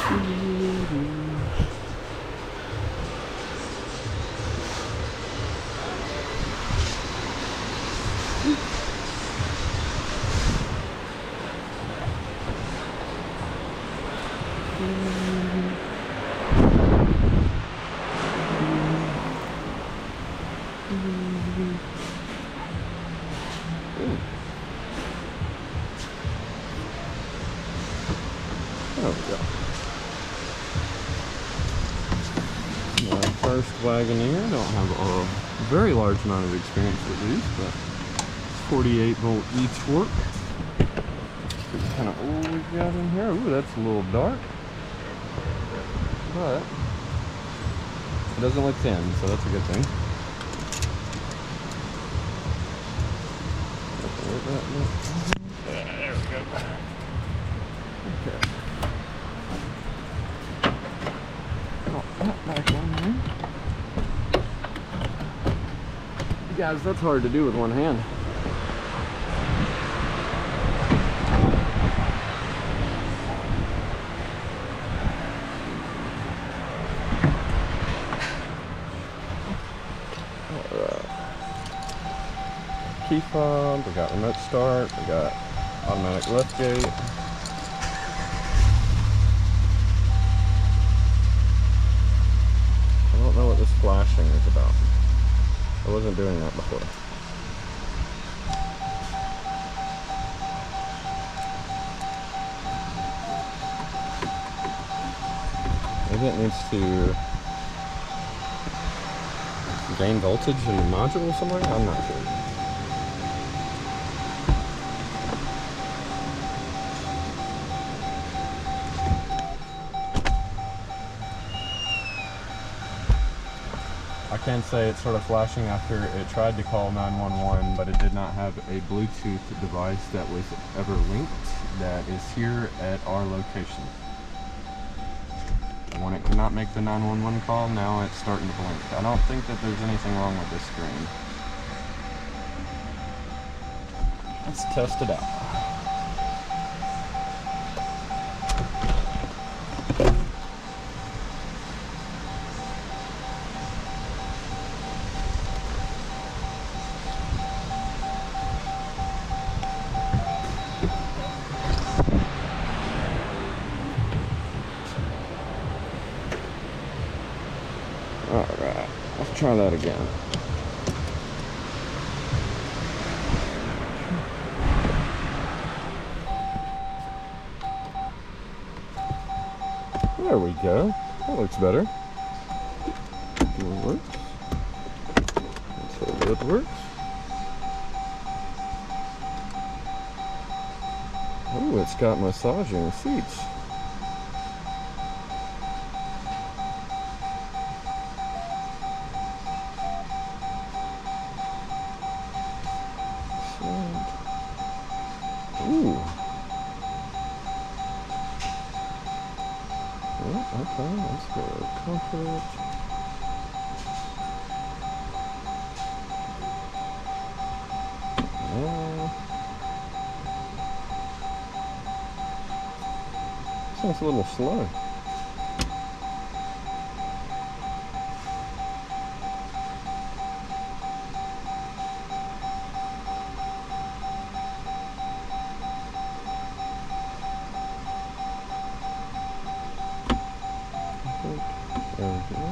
There we go. My first Wagoneer. Don't have a very large amount of experience with these, but 48 volt e-torque. What kind of oil we got in here? Ooh, that's a little dark, but it doesn't look thin, so that's a good thing. There we go. Okay. Drop that back on there. Guys, that's hard to do with one hand. Key fob, we got remote start, we got automatic lift gate. I don't know what this flashing is about. I wasn't doing that before. Maybe it needs to gain voltage in the module somewhere? I'm not sure. I can say it's sort of flashing after it tried to call 911, but it did not have a Bluetooth device that was ever linked that is here at our location. And when it could not make the 911 call, now it's starting to blink. I don't think that there's anything wrong with this screen. Let's test it out. Alright, let's try that again. There we go. That looks better. It works. Let's hope it works. Oh, it's got massaging seats. Ooh. Oh, okay, let's go comfort. Sounds a little slow. There we go.